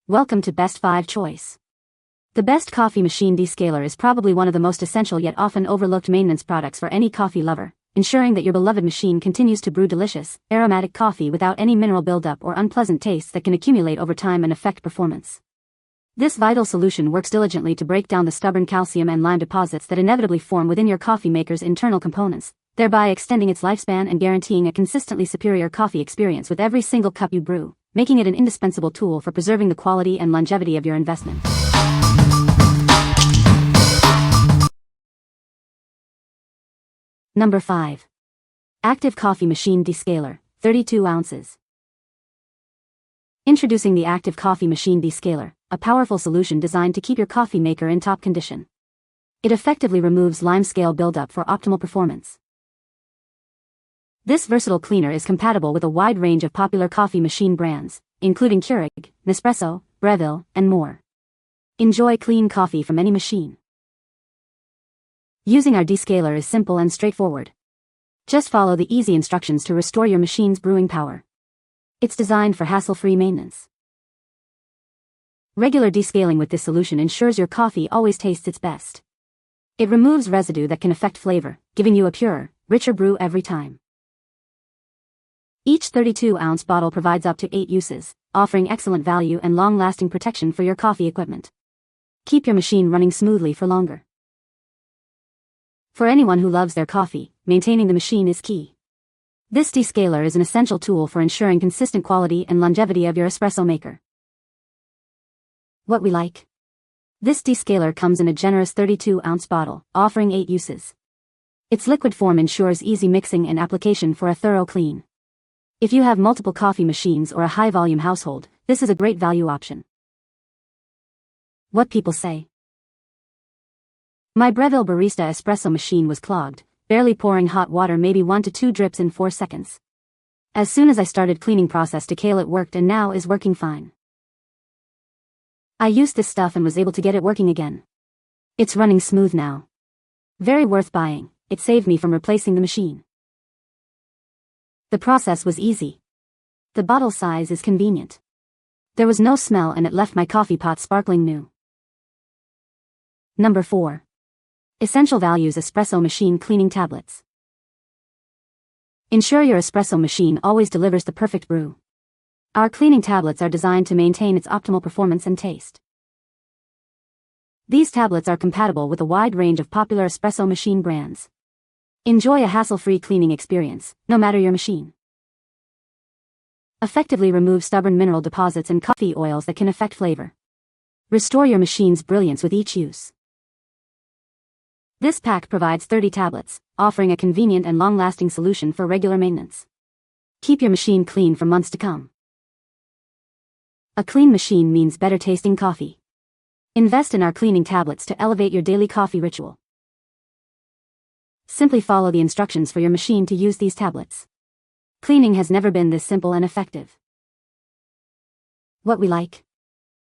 Welcome to Best 5 Choice. The Best Coffee Machine Descaler is probably one of the most essential yet often overlooked maintenance products for any coffee lover, ensuring that your beloved machine continues to brew delicious, aromatic coffee without any mineral buildup or unpleasant tastes that can accumulate over time and affect performance. This vital solution works diligently to break down the stubborn calcium and lime deposits that inevitably form within your coffee maker's internal components, thereby extending its lifespan and guaranteeing a consistently superior coffee experience with every single cup you brew, making it an indispensable tool for preserving the quality and longevity of your investment. Number 5. Active Coffee Machine Descaler, 32 ounces. Introducing the Active Coffee Machine Descaler, a powerful solution designed to keep your coffee maker in top condition. It effectively removes lime scale buildup for optimal performance. This versatile cleaner is compatible with a wide range of popular coffee machine brands, including Keurig, Espresso, Brew, and more. Enjoy clean coffee from any machine. Using our descaler is simple and straightforward. Just follow the easy instructions to restore your machine's brewing power. It's designed for hassle-free maintenance. Regular descaling with this solution ensures your coffee always tastes its best. It removes residue that can affect flavor, giving you a purer, richer brew every time. Each 32-ounce bottle provides up to 8 uses, offering excellent value and long-lasting protection for your coffee equipment. Keep your machine running smoothly for longer. For anyone who loves their coffee, maintaining the machine is key. This descaler is an essential tool for ensuring consistent quality and longevity of your espresso maker. What we like. This descaler comes in a generous 32-ounce bottle, offering 8 uses. Its liquid form ensures easy mixing and application for a thorough clean. If you have multiple coffee machines or a high-volume household, this is a great value option. What people say. My Breville Barista espresso machine was clogged, barely pouring hot water, maybe 1 to 2 drips in 4 seconds. As soon as I started cleaning process Descaling, it worked and now is working fine. I used this stuff and was able to get it working again. It's running smooth now. Very worth buying. It saved me from replacing the machine. The process was easy. The bottle size is convenient. There was no smell and it left my coffee pot sparkling new. Number 4. Essential Values Espresso Machine Cleaning Tablets. Ensure your espresso machine always delivers the perfect brew. Our cleaning tablets are designed to maintain its optimal performance and taste. These tablets are compatible with a wide range of popular espresso machine brands. Enjoy a hassle-free cleaning experience, no matter your machine. Effectively remove stubborn mineral deposits and coffee oils that can affect flavor. Restore your machine's brilliance with each use. This pack provides 30 tablets, offering a convenient and long-lasting solution for regular maintenance. Keep your machine clean for months to come. A clean machine means better tasting coffee. Invest in our cleaning tablets to elevate your daily coffee ritual. Simply follow the instructions for your machine to use these tablets. Cleaning has never been this simple and effective. What we like.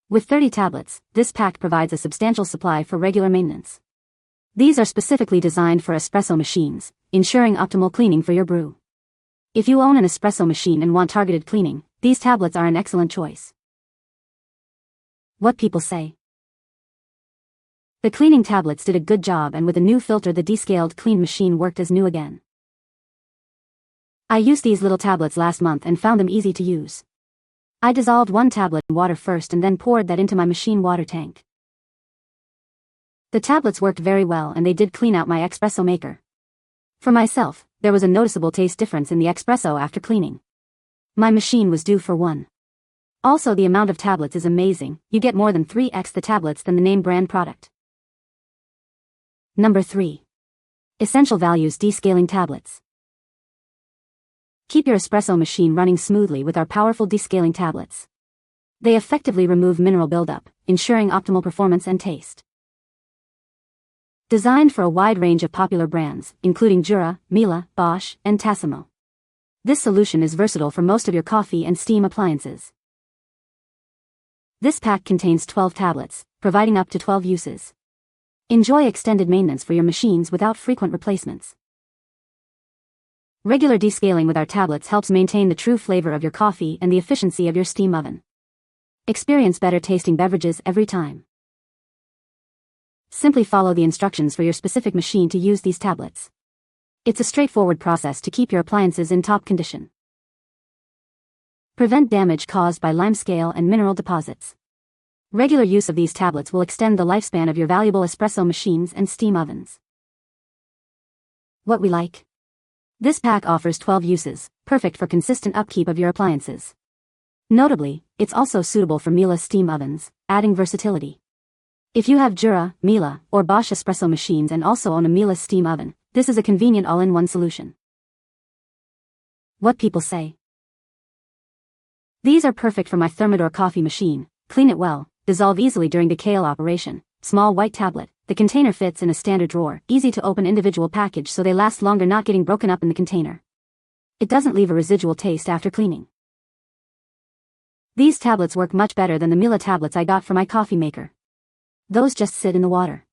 With 30 tablets, this pack provides a substantial supply for regular maintenance. These are specifically designed for espresso machines, ensuring optimal cleaning for your brew. If you own an espresso machine and want targeted cleaning, these tablets are an excellent choice. What people say. The cleaning tablets did a good job, and with a new filter the descaled clean machine worked as new again. I used these little tablets last month and found them easy to use. I dissolved 1 tablet in water first and then poured that into my machine water tank. The tablets worked very well and they did clean out my espresso maker. For myself, there was a noticeable taste difference in the espresso after cleaning. My machine was due for one. Also, the amount of tablets is amazing. You get more than 3x the tablets than the name brand product. Number 3. Essential Values Descaling Tablets. Keep your espresso machine running smoothly with our powerful descaling tablets. They effectively remove mineral buildup, ensuring optimal performance and taste. Designed for a wide range of popular brands, including Jura, Miele, Bosch, and Tassimo. This solution is versatile for most of your coffee and steam appliances. This pack contains 12 tablets, providing up to 12 uses. Enjoy extended maintenance for your machines without frequent replacements. Regular descaling with our tablets helps maintain the true flavor of your coffee and the efficiency of your steam oven. Experience better tasting beverages every time. Simply follow the instructions for your specific machine to use these tablets. It's a straightforward process to keep your appliances in top condition. Prevent damage caused by limescale and mineral deposits. Regular use of these tablets will extend the lifespan of your valuable espresso machines and steam ovens. What we like. This pack offers 12 uses, perfect for consistent upkeep of your appliances. Notably, it's also suitable for Miele steam ovens, adding versatility. If you have Jura, Miele, or Bosch espresso machines and also own a Miele steam oven, this is a convenient all-in-one solution. What people say. These are perfect for my Thermador coffee machine. Clean it well, dissolve easily during decale operation. Small white tablet. The container fits in a standard drawer, easy to open individual package so they last longer, not getting broken up in the container. It doesn't leave a residual taste after cleaning. These tablets work much better than the Miele tablets I got for my coffee maker. Those just sit in the water.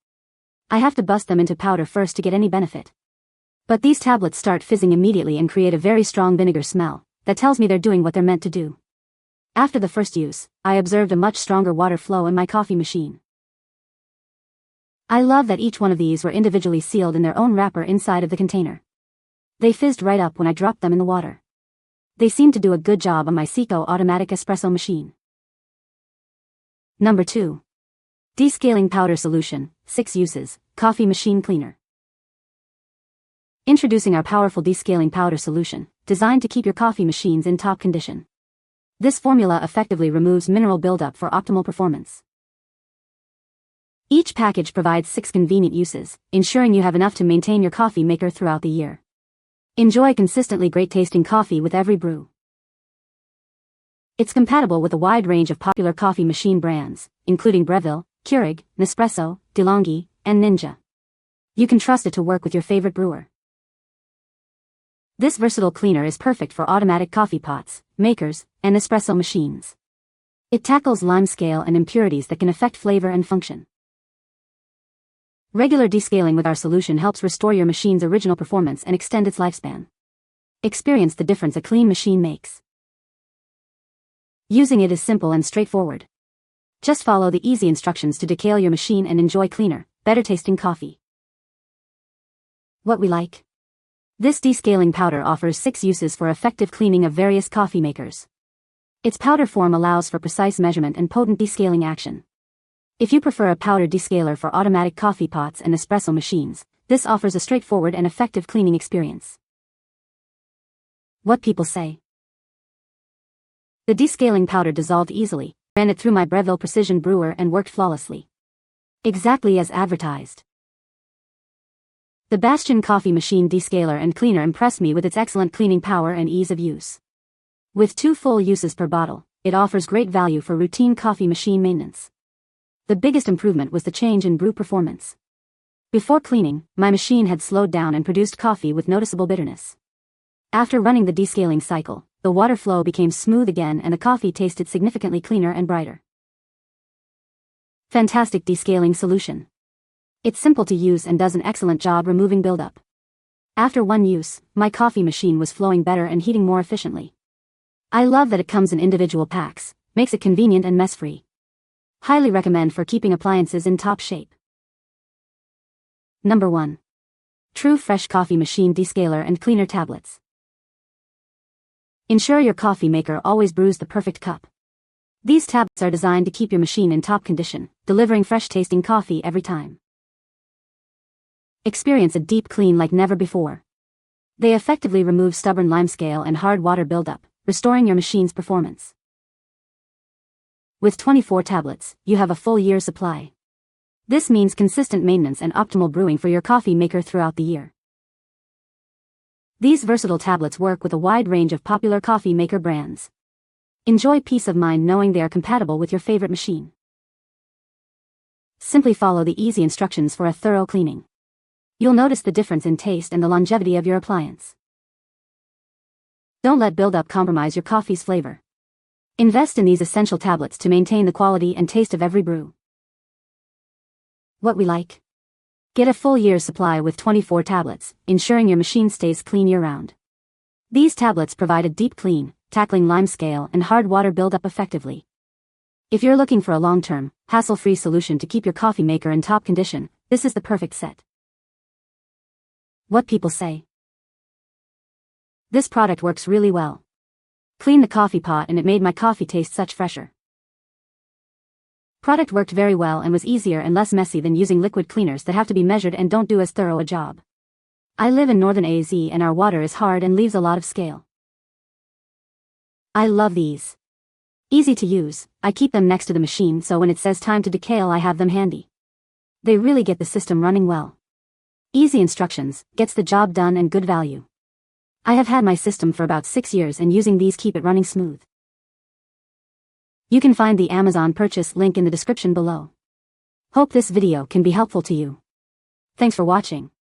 I have to bust them into powder first to get any benefit. But these tablets start fizzing immediately and create a very strong vinegar smell that tells me they're doing what they're meant to do. After the first use, I observed a much stronger water flow in my coffee machine. I love that each one of these were individually sealed in their own wrapper inside of the container. They fizzed right up when I dropped them in the water. They seem to do a good job on my Seco automatic espresso machine. Number 2. Descaling powder solution, 6 uses, coffee machine cleaner. Introducing our powerful descaling powder solution, designed to keep your coffee machines in top condition. This formula effectively removes mineral buildup for optimal performance. Each package provides 6 convenient uses, ensuring you have enough to maintain your coffee maker throughout the year. Enjoy consistently great tasting coffee with every brew. It's compatible with a wide range of popular coffee machine brands, including Breville, Keurig, Nespresso, DeLonghi, and Ninja. You can trust it to work with your favorite brewer. This versatile cleaner is perfect for automatic coffee pots, makers, and espresso machines. It tackles limescale and impurities that can affect flavor and function. Regular descaling with our solution helps restore your machine's original performance and extend its lifespan. Experience the difference a clean machine makes. Using it is simple and straightforward. Just follow the easy instructions to decale your machine and enjoy cleaner, better tasting coffee. What we like. This descaling powder offers 6 uses for effective cleaning of various coffee makers. Its powder form allows for precise measurement and potent descaling action. If you prefer a powder descaler for automatic coffee pots and espresso machines, this offers a straightforward and effective cleaning experience. What people say. The descaling powder dissolved easily, ran it through my Breville Precision Brewer and worked flawlessly. Exactly as advertised. The Bastion coffee machine descaler and cleaner impressed me with its excellent cleaning power and ease of use. With 2 full uses per bottle, it offers great value for routine coffee machine maintenance. The biggest improvement was the change in brew performance. Before cleaning, my machine had slowed down and produced coffee with noticeable bitterness. After running the descaling cycle, the water flow became smooth again and the coffee tasted significantly cleaner and brighter. Fantastic descaling solution. It's simple to use and does an excellent job removing buildup. After one use, my coffee machine was flowing better and heating more efficiently. I love that it comes in individual packs, makes it convenient and mess-free. Highly recommend for keeping appliances in top shape. Number 1. True Fresh Coffee Machine Descaler and Cleaner Tablets. Ensure your coffee maker always brews the perfect cup. These tablets are designed to keep your machine in top condition, delivering fresh-tasting coffee every time. Experience a deep clean like never before. They effectively remove stubborn limescale and hard water buildup, restoring your machine's performance. With 24 tablets, you have a full year's supply. This means consistent maintenance and optimal brewing for your coffee maker throughout the year. These versatile tablets work with a wide range of popular coffee maker brands. Enjoy peace of mind knowing they are compatible with your favorite machine. Simply follow the easy instructions for a thorough cleaning. You'll notice the difference in taste and the longevity of your appliance. Don't let buildup compromise your coffee's flavor. Invest in these essential tablets to maintain the quality and taste of every brew. What we like. Get a full year's supply with 24 tablets, ensuring your machine stays clean year-round. These tablets provide a deep clean, tackling limescale and hard water buildup effectively. If you're looking for a long-term, hassle-free solution to keep your coffee maker in top condition, this is the perfect set. What people say. This product works really well. Cleaned the coffee pot and it made my coffee taste such fresher. Product worked very well and was easier and less messy than using liquid cleaners that have to be measured and don't do as thorough a job. I live in northern AZ and our water is hard and leaves a lot of scale. I love these. Easy to use, I keep them next to the machine so when it says time to decale I have them handy. They really get the system running well. Easy instructions, gets the job done and good value. I have had my system for about 6 years and using these keep it running smooth. You can find the Amazon purchase link in the description below. Hope this video can be helpful to you. Thanks for watching.